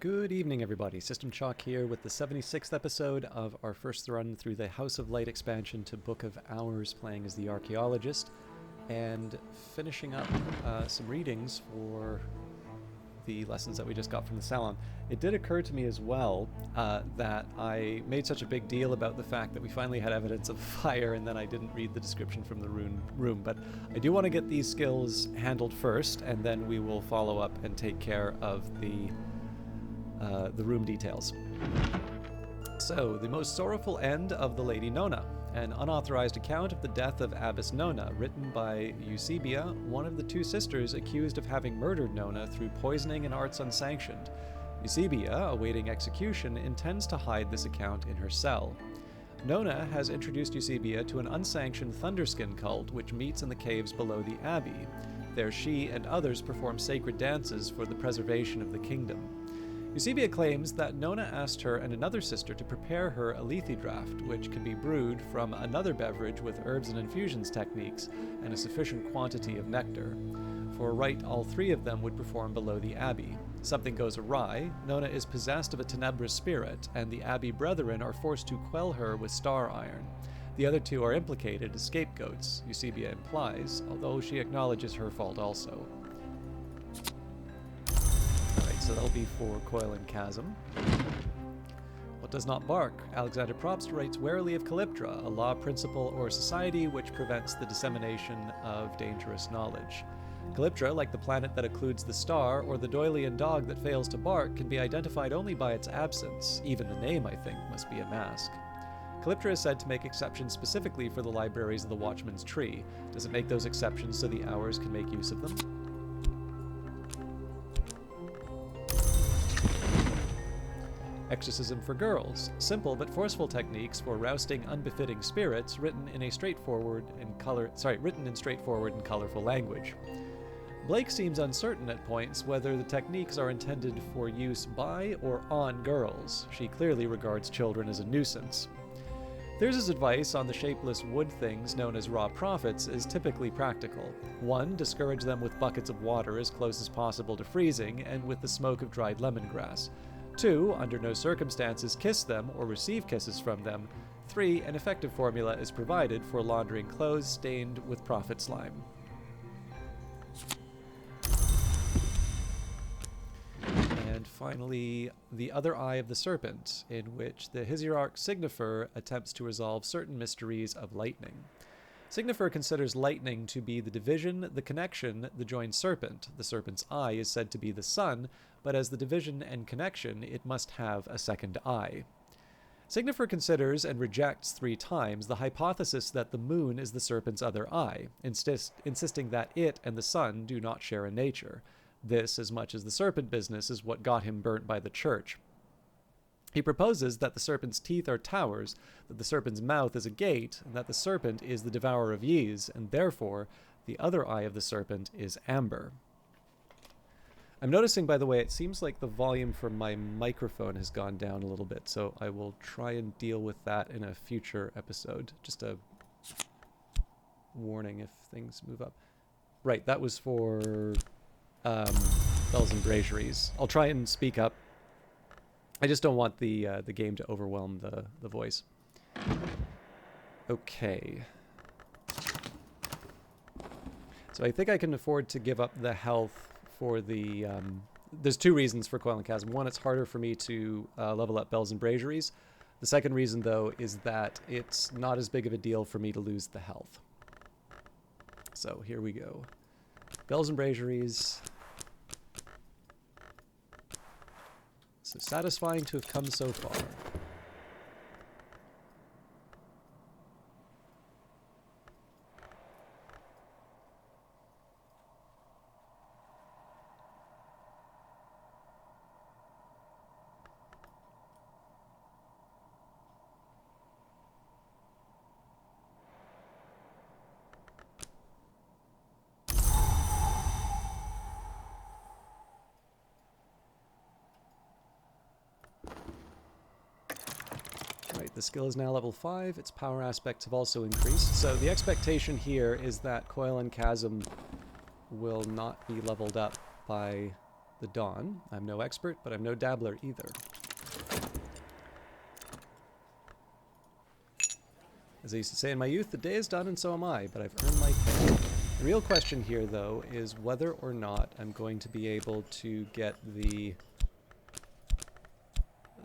Good evening, everybody. System Chalk here with the 76th episode of our first run through the House of Light expansion to Book of Hours, playing as the Archaeologist, and finishing up some readings for the lessons that we just got from the Salon. It did occur to me as well that I made such a big deal about the fact that we finally had evidence of fire, and then I didn't read the description from the room. But I do want to get these skills handled first, and then we will follow up and take care of the room details. So, the most sorrowful end of the Lady Nona, an unauthorized account of the death of Abbess Nona, written by Eusebia, one of the two sisters accused of having murdered Nona through poisoning and arts unsanctioned. Eusebia, awaiting execution, intends to hide this account in her cell. Nona has introduced Eusebia to an unsanctioned Thunderskin cult which meets in the caves below the abbey. There she and others perform sacred dances for the preservation of the kingdom. Eusebia claims that Nona asked her and another sister to prepare her a lethe draft, which can be brewed from another beverage with herbs and infusions techniques and a sufficient quantity of nectar. For a rite, all three of them would perform below the abbey. Something goes awry, Nona is possessed of a tenebrous spirit, and the abbey brethren are forced to quell her with star iron. The other two are implicated as scapegoats, Eusebia implies, although she acknowledges her fault also. So that'll be for Coil and Chasm. What does not bark? Alexander Probst writes warily of Calyptra, a law, principle, or society which prevents the dissemination of dangerous knowledge. Calyptra, like the planet that occludes the star, or the Doylean dog that fails to bark, can be identified only by its absence. Even the name, I think, must be a mask. Calyptra is said to make exceptions specifically for the libraries of the Watchman's Tree. Does it make those exceptions so the Hours can make use of them? Exorcism for Girls. Simple but forceful techniques for rousting unbefitting spirits written in straightforward and colorful language. Blake seems uncertain at points whether the techniques are intended for use by or on girls. She clearly regards children as a nuisance. Theirs' advice on the shapeless wood things known as raw prophets is typically practical. 1. Discourage them with buckets of water as close as possible to freezing and with the smoke of dried lemongrass. 2. Under no circumstances kiss them or receive kisses from them. 3. An effective formula is provided for laundering clothes stained with prophet slime. And finally, the other eye of the serpent, in which the Hesiarch Signifer attempts to resolve certain mysteries of lightning. Signifer considers lightning to be the division, the connection, the joined serpent. The serpent's eye is said to be the sun, but as the division and connection, it must have a second eye. Signifer considers and rejects 3 times the hypothesis that the moon is the serpent's other eye, insisting that it and the sun do not share a nature. This, as much as the serpent business, is what got him burnt by the church. He proposes that the serpent's teeth are towers, that the serpent's mouth is a gate, and that the serpent is the devourer of yeas, and therefore the other eye of the serpent is amber. I'm noticing, by the way, it seems like the volume for my microphone has gone down a little bit, so I will try and deal with that in a future episode. Just a warning if things move up. Right, that was for Bells and Braziers. I'll try and speak up. I just don't want the game to overwhelm the voice. Okay. So I think I can afford to give up the health for the... there's 2 reasons for Coil and Chasm. 1, it's harder for me to level up Bells and Braziers. The second reason, though, is that it's not as big of a deal for me to lose the health. So here we go. Bells and Braziers... So satisfying to have come so far. The skill is now level 5, its power aspects have also increased, so the expectation here is that Coil and Chasm will not be leveled up by the dawn. I'm no expert, but I'm no dabbler either. As I used to say in my youth, the day is done and so am I, but I've earned my pay. The real question here, though, is whether or not I'm going to be able to get the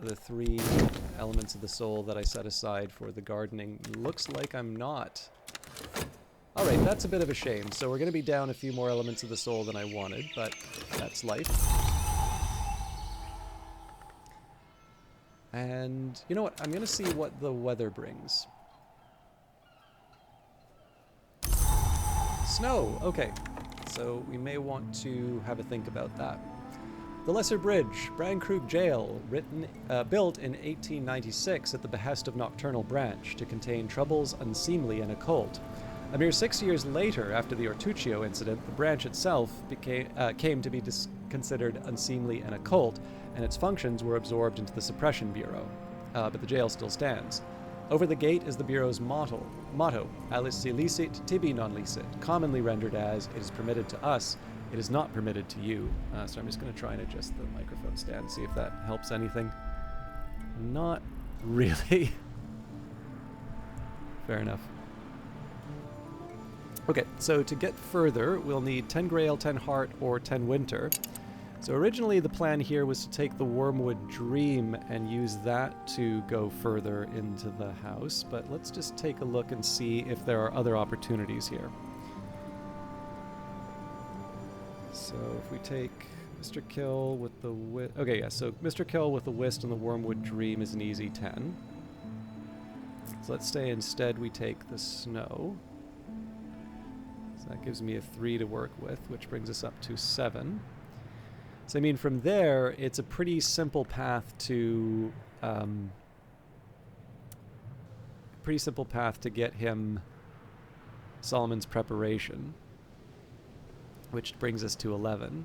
3 elements of the soul that I set aside for the gardening. Looks like I'm not. Alright, that's a bit of a shame. So we're going to be down a few more elements of the soul than I wanted, but that's life. And you know what? I'm going to see what the weather brings. Snow! Okay, so we may want to have a think about that. The Lesser Bridge, Brandkrug Jail, built in 1896 at the behest of Nocturnal Branch to contain troubles unseemly and occult. A mere 6 years later, after the Ortuccio incident, the branch itself came to be considered unseemly and occult, and its functions were absorbed into the Suppression Bureau. But the jail still stands. Over the gate is the Bureau's motto, Alice licet, tibi non licet, commonly rendered as, it is permitted to us, it is not permitted to you. So I'm just going to try and adjust the microphone stand, see if that helps anything. Not really. Fair enough. Okay, so to get further, we'll need 10 Grail, 10 Heart, or 10 Winter. So originally the plan here was to take the Wormwood Dream and use that to go further into the house, but let's just take a look and see if there are other opportunities here. So if we take Mr. Kill with the okay, yeah, so Mr. Kill with the Whist and the Wormwood Dream is an easy 10. So let's say instead we take the Snow. So that gives me a 3 to work with, which brings us up to 7. So I mean, from there, it's a pretty simple path to get him Solomon's Preparation, which brings us to 11.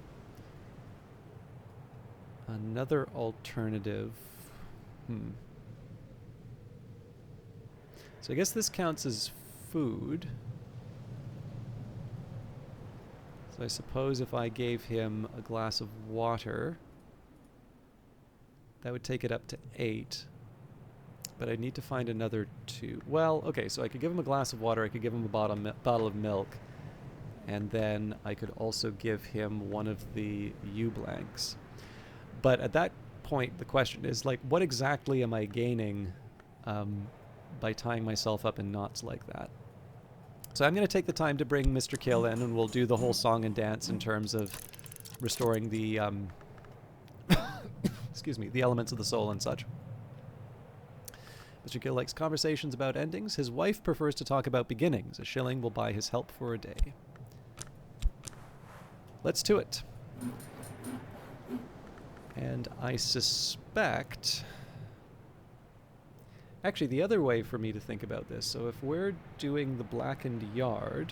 Another alternative. So I guess this counts as food. So I suppose if I gave him a glass of water, that would take it up to 8. But I'd need to find another 2. Well, okay, so I could give him a glass of water, I could give him a bottle of milk, and then I could also give him one of the U-blanks. But at that point, the question is, like, what exactly am I gaining by tying myself up in knots like that? So I'm going to take the time to bring Mr. Kill in, and we'll do the whole song and dance in terms of restoring the, excuse me, the elements of the soul and such. Mr. Kill likes conversations about endings. His wife prefers to talk about beginnings. A shilling will buy his help for a day. Let's to it. And I suspect... Actually, the other way for me to think about this, so if we're doing the Blackened Yard...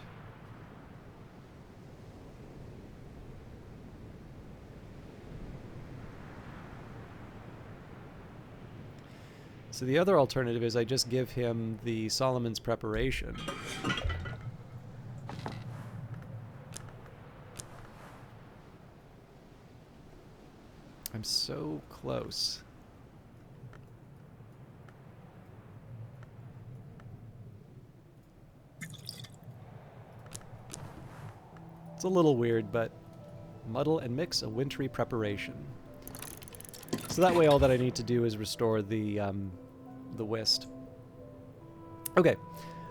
So the other alternative is I just give him the Solomon's Preparation. I'm so close. It's a little weird, but muddle and mix a wintry preparation. So that way all that I need to do is restore the whist. Okay,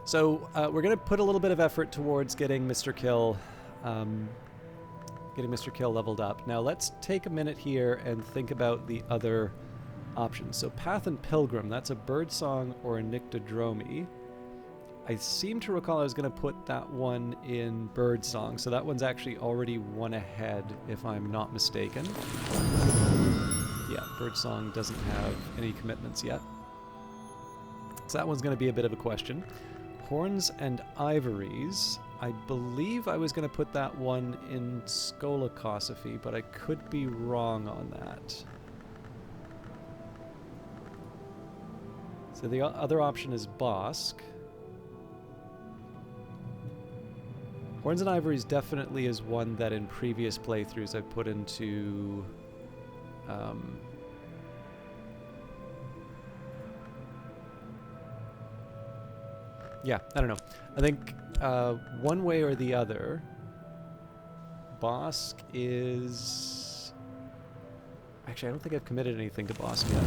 so we're going to put a little bit of effort towards getting Mr. Kill leveled up. Now let's take a minute here and think about the other options. So Path and Pilgrim, that's a birdsong or a Nyctodromy. I seem to recall I was going to put that one in birdsong, so that one's actually already one ahead if I'm not mistaken. Yeah, birdsong doesn't have any commitments yet. So that one's going to be a bit of a question. Horns and Ivories, I believe I was going to put that one in Skolakosophy, but I could be wrong on that. So the other option is Bosk. Horns and Ivories definitely is one that in previous playthroughs I've put into... yeah, I don't know. I think one way or the other, Bosk is... Actually, I don't think I've committed anything to Bosk yet.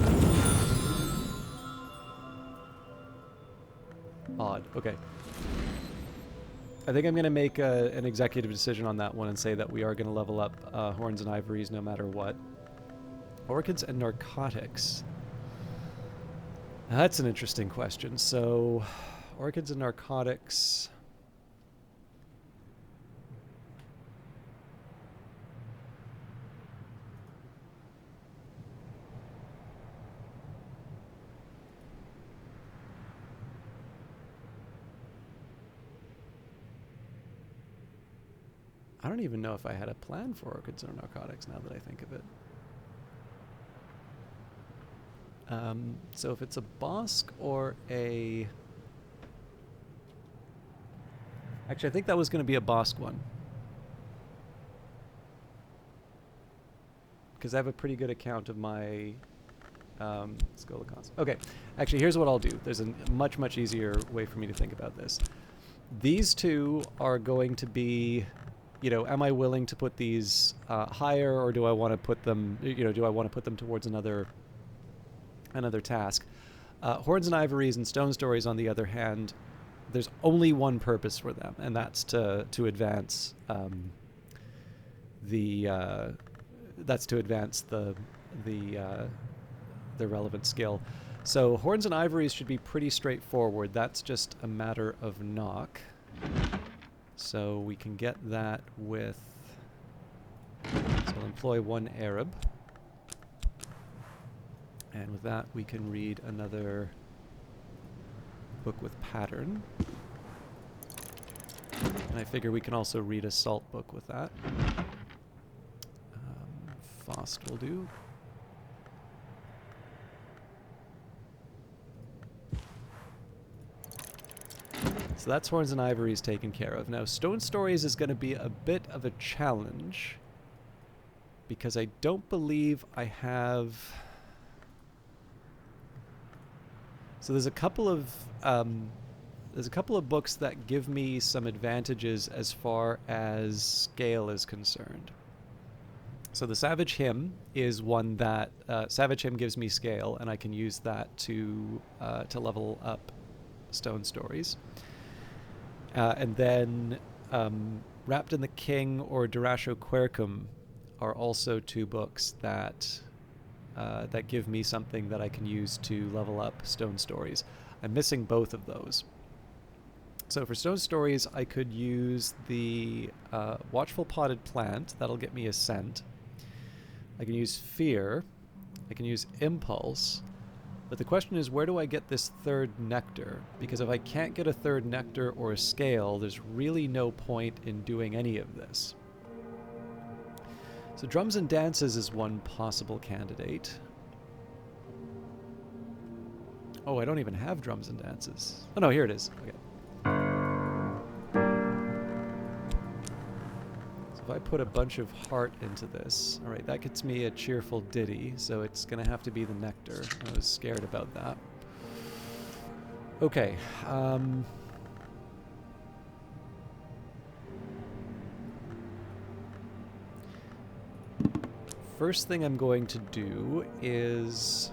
Odd. Okay. I think I'm going to make an executive decision on that one and say that we are going to level up Horns and Ivories no matter what. Orchids and narcotics. That's an interesting question. So, orchids and narcotics... I don't even know if I had a plan for orchids or narcotics now that I think of it. So if it's a Bosk or a... Actually, I think that was going to be a Bosk one. Because I have a pretty good account of my Scolicons. Okay, actually, here's what I'll do. There's a much, much easier way for me to think about this. These two are going to be... You know, am I willing to put these higher, or do I want to put them, you know, do I want to put them towards another task? Horns and Ivories and Stone Stories, on the other hand, there's only one purpose for them, and that's to advance the relevant skill. So Horns and Ivories should be pretty straightforward. That's just a matter of knock. So we can get that with... So we'll employ one Arab. And with that we can read another book with pattern. And I figure we can also read a salt book with that. Fost will do. So that's Horns and Ivories taken care of. Now, Stone Stories is going to be a bit of a challenge because I don't believe I have... So there's a couple of books that give me some advantages as far as scale is concerned. So the Savage Hymn is one that Savage Hymn gives me scale, and I can use that to level up Stone Stories. And then Wrapped in the King or Durasho Quercum are also two books that give me something that I can use to level up Stone Stories. I'm missing both of those. So for Stone Stories, I could use the Watchful Potted Plant. That'll get me Ascent. I can use Fear. I can use Impulse. But the question is, where do I get this third nectar? Because if I can't get a third nectar or a scale, there's really no point in doing any of this. So Drums and Dances is one possible candidate. Oh, I don't even have Drums and Dances. Oh no, here it is. Okay. So if I put a bunch of heart into this, all right, that gets me a cheerful ditty, so it's going to have to be the nectar. I was scared about that. Okay. First thing I'm going to do is...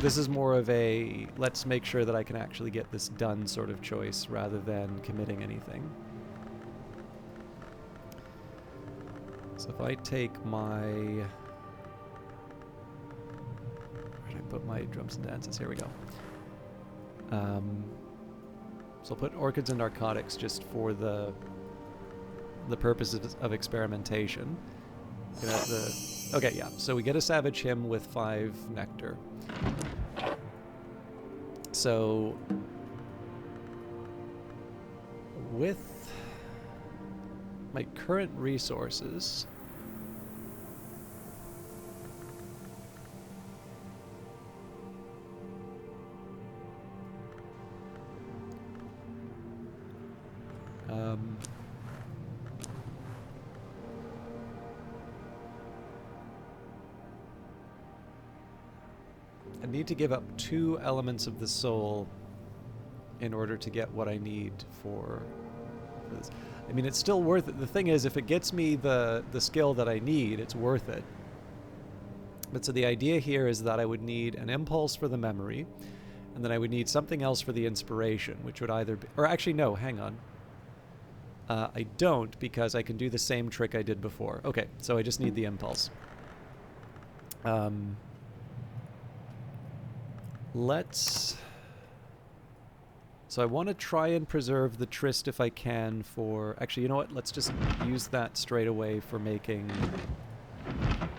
This is more of a let's make sure that I can actually get this done sort of choice rather than committing anything. So if I take my... Where did I put my Drums and Dances? Here we go. So I'll put Orchids and Narcotics just for the purposes of experimentation. Okay, yeah. So we get a Savage Hymn with 5 nectar. So with my current resources, I need to give up 2 elements of the soul in order to get what I need for this. I mean, it's still worth it. The thing is, if it gets me the skill that I need, it's worth it. But so the idea here is that I would need an impulse for the memory, and then I would need something else for the inspiration, which would either be... Or actually, no, hang on. I don't, because I can do the same trick I did before. Okay, so I just need the impulse. Let's... So I want to try and preserve the tryst if I can for... Actually, you know what? Let's just use that straight away for making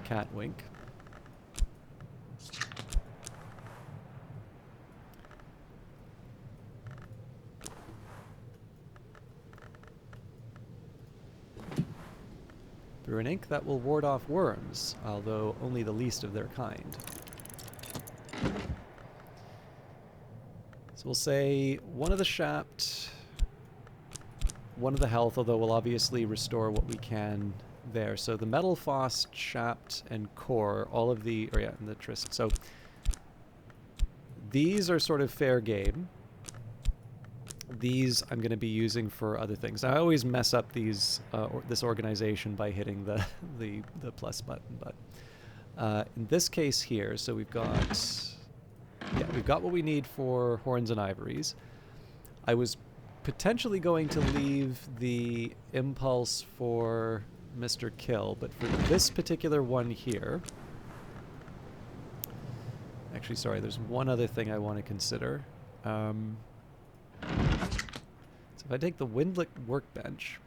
Catwink. Through an ink that will ward off worms, although only the least of their kind. So we'll say one of the shapt, one of the health, although we'll obviously restore what we can there. So the metal, Fost, shapt, and core, all of the... Or yeah, and the tryst. So these are sort of fair game. These I'm going to be using for other things. Now, I always mess up these this organization by hitting the plus button, but in this case here, so we've got what we need for horns and ivories. I was potentially going to leave the impulse for Mr. Kill, but for this particular one here, actually, sorry, there's one other thing I want to consider. So if I take the Windlick workbench,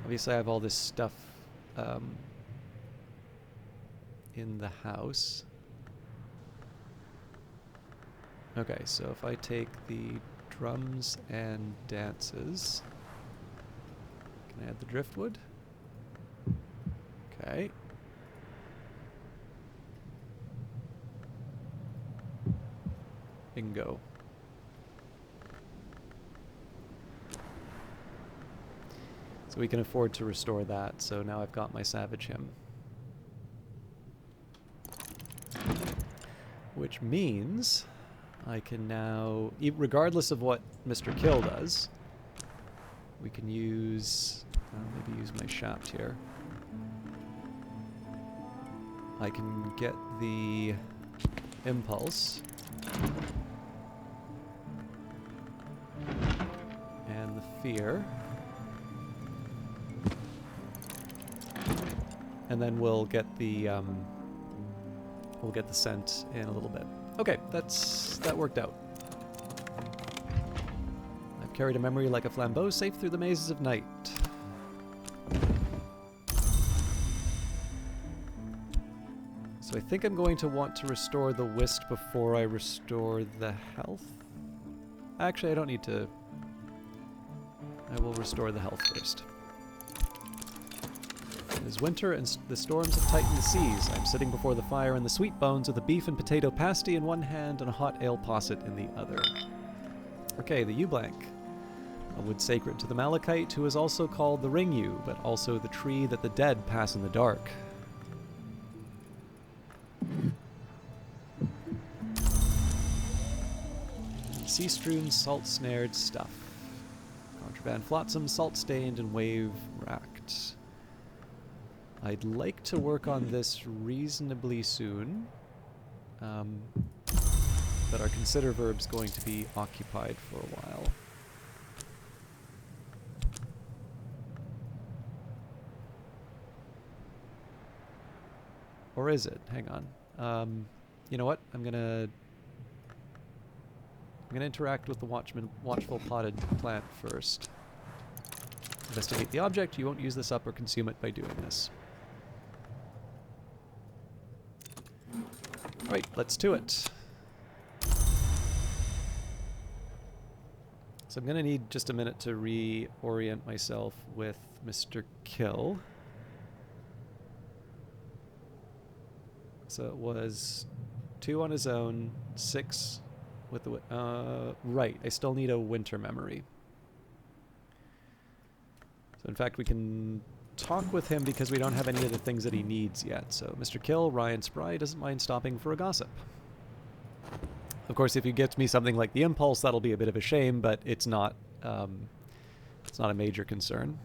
obviously I have all this stuff in the house. Okay, so if I take the drums and dances, can I add the driftwood? Okay. Bingo. So we can afford to restore that, so now I've got my Savage Hymn. Which means I can now, regardless of what Mr. Kill does, we can use, maybe use my shaft here. I can get the impulse and the fear, and then we'll get the scent in a little bit. Okay, that worked out. I've carried a memory like a flambeau safe through the mazes of night. So I think I'm going to want to restore the whist before I restore the health. Actually, I don't need to. I will restore the health first. It is winter and the storms have tightened the seas. I'm sitting before the fire in the sweet bones with a beef and potato pasty in one hand and a hot ale posset in the other. Okay, the yew-blank. A wood sacred to the Malachite, who is also called the ring yew, but also the tree that the dead pass in the dark. Sea-strewn, salt-snared stuff. Contraband flotsam, salt-stained, and wave-racked. I'd like to work on this reasonably soon, but our consider verb's going to be occupied for a while. Or is it? Hang on. You know what? I'm gonna interact with the watchful potted plant first. Investigate the object. You won't use this up or consume it by doing this. Right, let's do it. So I'm going to need just a minute to reorient myself with Mr. Kill. So it was 2 on his own, 6 with the... right, I still need a winter memory. So in fact, we can talk with him because we don't have any of the things that he needs yet. So Mr. Kill, Ryan Spry doesn't mind stopping for a gossip. Of course, if he gets me something like the Impulse, that'll be a bit of a shame, but it's not a major concern.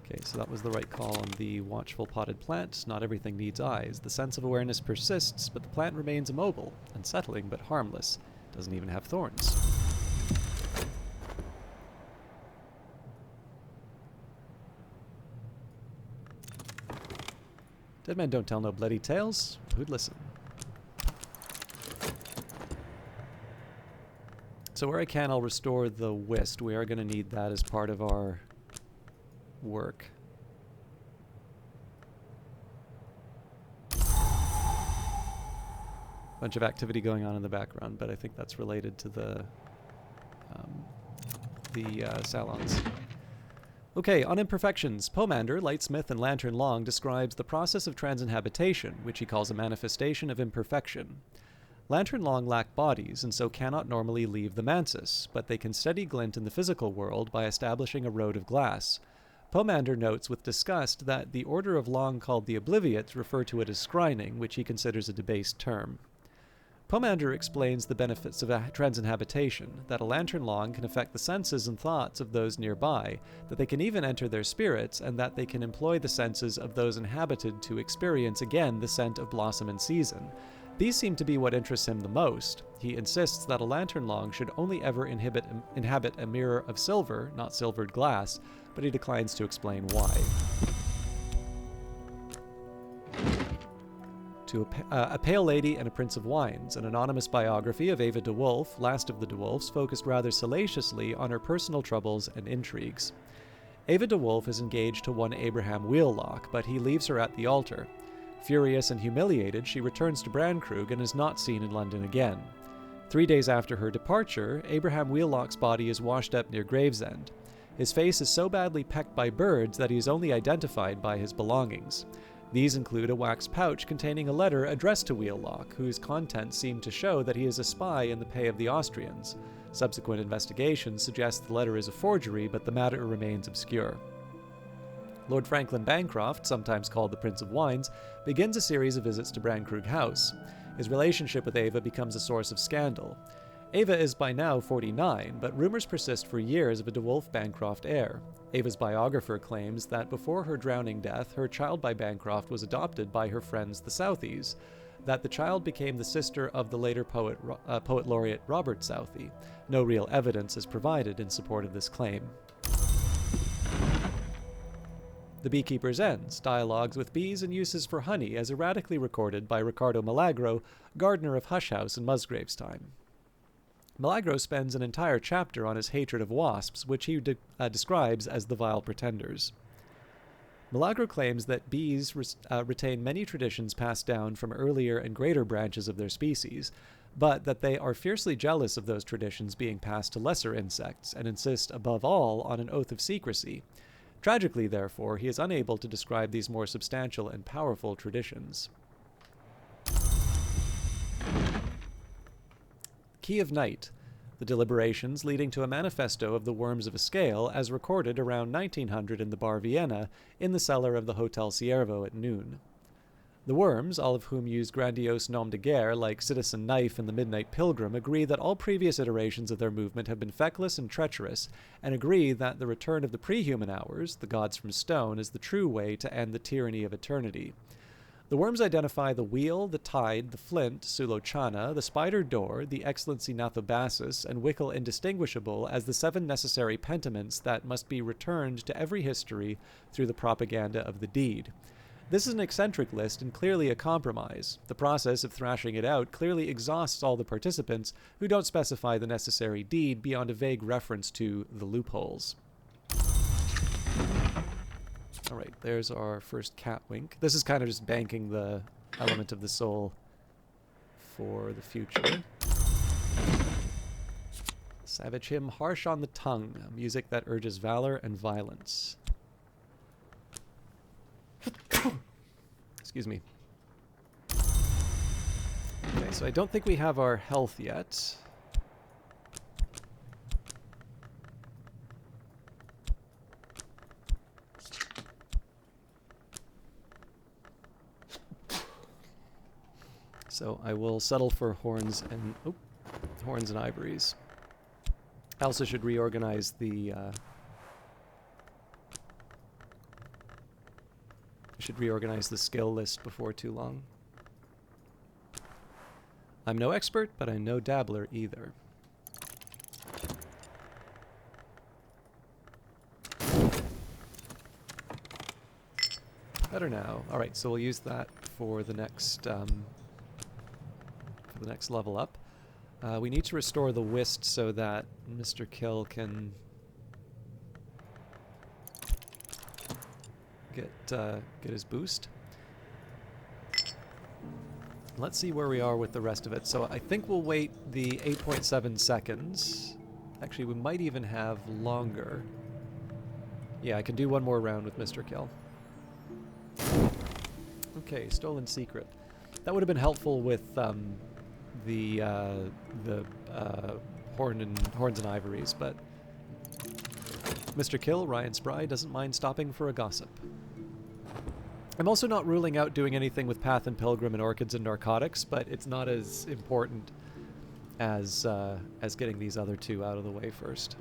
Okay, so that was the right call on the watchful potted plant. Not everything needs eyes. The sense of awareness persists, but the plant remains immobile, unsettling but harmless. Doesn't even have thorns. Dead men don't tell no bloody tales. Who'd listen? So where I can, I'll restore the whist. We are going to need that as part of our work. Bunch of activity going on in the background, but I think that's related to the salons. Okay, on imperfections. Pomander, Lightsmith, and Lantern Long describes the process of transinhabitation, which he calls a manifestation of imperfection. Lantern Long lack bodies, and so cannot normally leave the mansis, but they can steady glint in the physical world by establishing a road of glass. Pomander notes with disgust that the order of Long called the Obliviates refer to it as scrying, which he considers a debased term. Pomander explains the benefits of transinhabitation, that a Lantern Long can affect the senses and thoughts of those nearby, that they can even enter their spirits, and that they can employ the senses of those inhabited to experience again the scent of blossom and season. These seem to be what interests him the most. He insists that a Lantern Long should only ever inhabit a mirror of silver, not silvered glass, but he declines to explain why. To a Pale Lady and a Prince of Wines, an anonymous biography of Ava DeWolf, last of the DeWolfs, focused rather salaciously on her personal troubles and intrigues. Ava DeWolf is engaged to one Abraham Wheellock, but he leaves her at the altar. Furious and humiliated, she returns to Brankrug and is not seen in London again. 3 days after her departure, Abraham Wheellock's body is washed up near Gravesend. His face is so badly pecked by birds that he is only identified by his belongings. These include a wax pouch containing a letter addressed to Wheellock, whose contents seem to show that he is a spy in the pay of the Austrians. Subsequent investigation suggests the letter is a forgery, but the matter remains obscure. Lord Franklin Bancroft, sometimes called the Prince of Wines, begins a series of visits to Brankrug House. His relationship with Ava becomes a source of scandal. Ava is by now 49, but rumors persist for years of a DeWolf Bancroft heir. Ava's biographer claims that before her drowning death, her child by Bancroft was adopted by her friends the Southies, that the child became the sister of the later poet laureate Robert Southey. No real evidence is provided in support of this claim. The Beekeeper's Ends, dialogues with bees and uses for honey as erratically recorded by Ricardo Milagro, gardener of Hush House in Musgrave's time. Milagro spends an entire chapter on his hatred of wasps, which he describes as the vile pretenders. Milagro claims that bees retain many traditions passed down from earlier and greater branches of their species, but that they are fiercely jealous of those traditions being passed to lesser insects, and insist above all on an oath of secrecy. Tragically, therefore, he is unable to describe these more substantial and powerful traditions. Key of Night, the deliberations leading to a manifesto of the Worms of a Scale as recorded around 1900 in the Bar Vienna in the cellar of the Hotel Ciervo at noon. The Worms, all of whom use grandiose nom de guerre like Citizen Knife and the Midnight Pilgrim, agree that all previous iterations of their movement have been feckless and treacherous, and agree that the return of the pre-human hours, the gods from stone, is the true way to end the tyranny of eternity. The Worms identify the wheel, the tide, the flint, Sulochana, the spider door, the excellency Nathobasis, and Wickle indistinguishable as the 7 necessary pentiments that must be returned to every history through the propaganda of the deed. This is an eccentric list and clearly a compromise. The process of thrashing it out clearly exhausts all the participants who don't specify the necessary deed beyond a vague reference to the loopholes. Alright, there's our first cat wink. This is kind of just banking the element of the soul for the future. Savage Hymn, Harsh on the Tongue, music that urges valor and violence. Excuse me. So I don't think we have our health yet. So I will settle for horns and ivories. I also should reorganize the skill list before too long. I'm no expert, but I'm no dabbler either. Better now. All right, so we'll use that for the next level up. We need to restore the whist so that Mr. Kill can get his boost. Let's see where we are with the rest of it. So I think we'll wait the 8.7 seconds. Actually, we might even have longer. Yeah, I can do one more round with Mr. Kill. Okay, stolen secret. That would have been helpful with the horns and ivories, but Mr. Kill, Ryan Spry, doesn't mind stopping for a gossip. I'm also not ruling out doing anything with Path and Pilgrim and Orchids and Narcotics, but it's not as important as getting these other two out of the way first.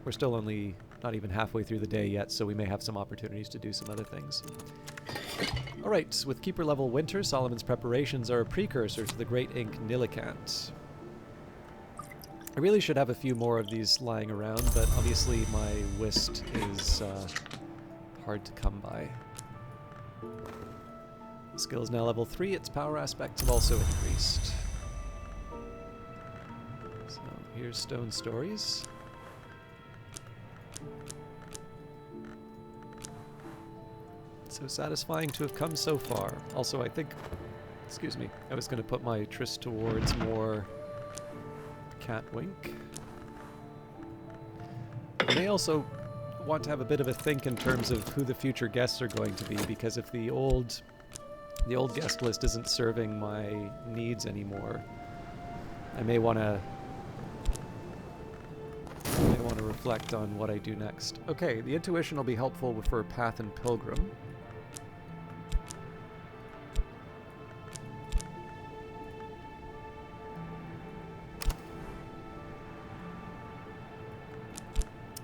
We're still only not even halfway through the day yet, so we may have some opportunities to do some other things. Alright, with Keeper level Winter, Solomon's preparations are a precursor to the Great Ink Nillikant. I really should have a few more of these lying around, but obviously my whist is hard to come by. The skill is now level 3, its power aspects have also increased. So here's Stone Stories. So satisfying to have come so far. Also, I think, excuse me, I was going to put my tryst towards more Catwink. I may also want to have a bit of a think in terms of who the future guests are going to be, because if the old guest list isn't serving my needs anymore, I may want to reflect on what I do next. Okay, the intuition will be helpful for Path and Pilgrim.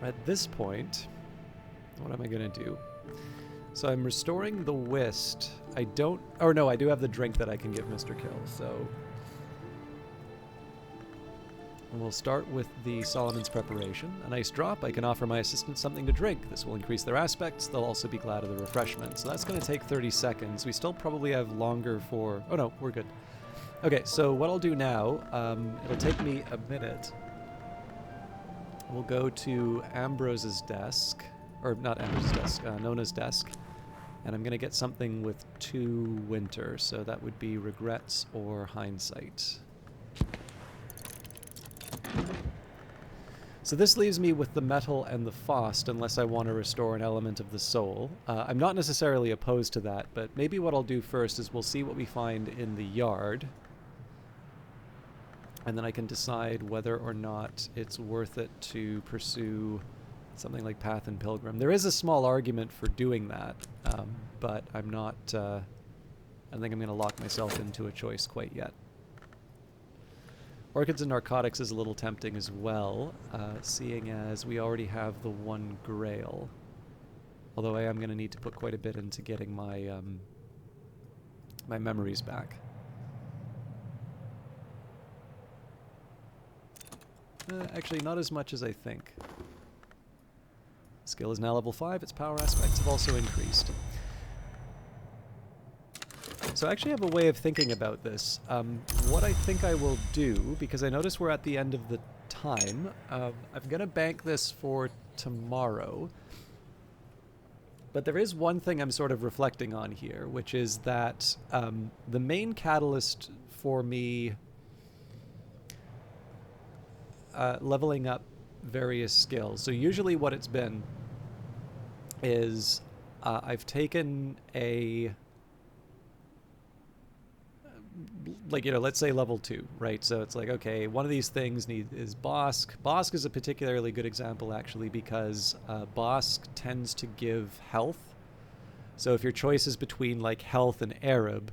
At this point, what am I going to do? So I'm restoring the whist. I don't... Oh, no, I do have the drink that I can give Mr. Kill, so... And we'll start with the Solomon's preparation. A nice drop. I can offer my assistants something to drink. This will increase their aspects. They'll also be glad of the refreshment. So that's going to take 30 seconds. We still probably have longer for... Oh, no, we're good. Okay, so what I'll do now, it'll take me a minute. We'll go to Ambrose's desk, or not Ambrose's desk, Nona's desk, and I'm going to get something with 2 winter, so that would be Regrets or Hindsight. So this leaves me with the metal and the Faust, unless I want to restore an element of the soul. I'm not necessarily opposed to that, but maybe what I'll do first is we'll see what we find in the yard, and then I can decide whether or not it's worth it to pursue something like Path and Pilgrim. There is a small argument for doing that, but I'm not... I don't think I'm going to lock myself into a choice quite yet. Orchids and Narcotics is a little tempting as well, seeing as we already have the 1 Grail. Although I am going to need to put quite a bit into getting my my memories back. Actually, not as much as I think. Skill is now level 5, its power aspects have also increased. So I actually have a way of thinking about this. What I think I will do, because I notice we're at the end of the time, I'm going to bank this for tomorrow. But there is one thing I'm sort of reflecting on here, which is that the main catalyst for me leveling up various skills. So usually what it's been is I've taken a like, let's say level 2, right? So it's like, okay, one of these things is Bosk. Bosk is a particularly good example, actually, because Bosk tends to give health. So if your choice is between, like, health and Arab,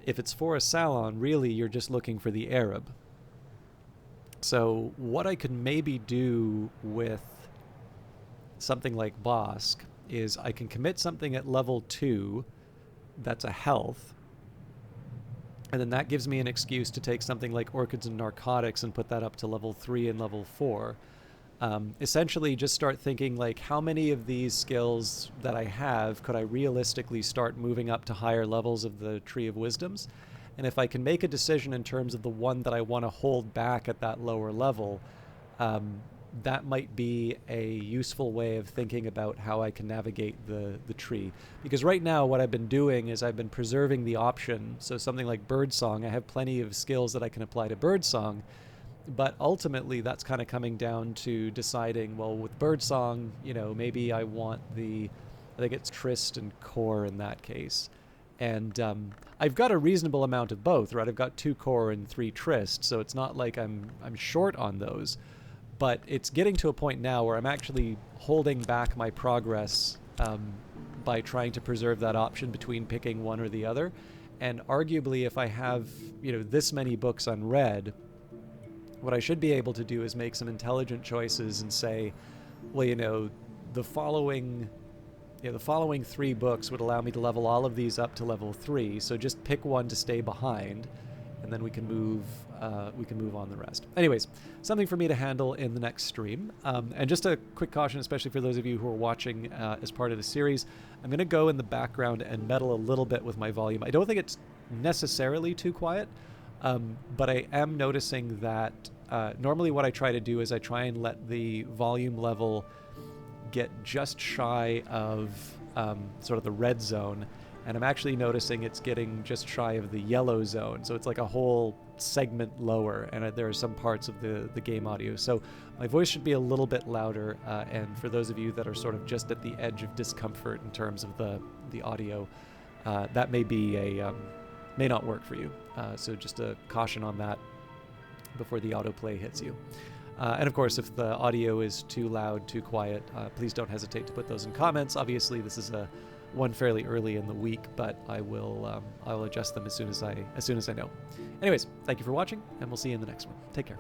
if it's for a Salon, really you're just looking for the Arab. So what I could maybe do with something like Bosk is I can commit something at level 2 that's a health, and then that gives me an excuse to take something like Orchids and Narcotics and put that up to level 3 and level 4. Essentially just start thinking, like, how many of these skills that I have could I realistically start moving up to higher levels of the Tree of Wisdoms? And if I can make a decision in terms of the one that I want to hold back at that lower level, that might be a useful way of thinking about how I can navigate the tree. Because right now what I've been doing is I've been preserving the option. So something like Birdsong, I have plenty of skills that I can apply to Birdsong, but ultimately that's kind of coming down to deciding, well, with Birdsong, maybe I want I think it's Trist and Core in that case. And I've got a reasonable amount of both, right? I've got 2 Core and 3 Trist, so it's not like I'm short on those. But it's getting to a point now where I'm actually holding back my progress by trying to preserve that option between picking one or the other. And arguably, if I have, this many books unread, what I should be able to do is make some intelligent choices and say, well, the following 3 books would allow me to level all of these up to level 3. So just pick one to stay behind, and then we can move on the rest. Anyways, something for me to handle in the next stream. And just a quick caution, especially for those of you who are watching as part of the series, I'm going to go in the background and meddle a little bit with my volume. I don't think it's necessarily too quiet, but I am noticing that normally what I try to do is I try and let the volume level get just shy of sort of the red zone, and I'm actually noticing it's getting just shy of the yellow zone. So it's like a whole segment lower, and there are some parts of the game audio. So my voice should be a little bit louder, and for those of you that are sort of just at the edge of discomfort in terms of the audio, that may not work for you. So just a caution on that before the autoplay hits you. And of course, if the audio is too loud, too quiet, please don't hesitate to put those in comments. Obviously, this is one fairly early in the week, but I will adjust them as soon as I know. Anyways, thank you for watching, and we'll see you in the next one. Take care.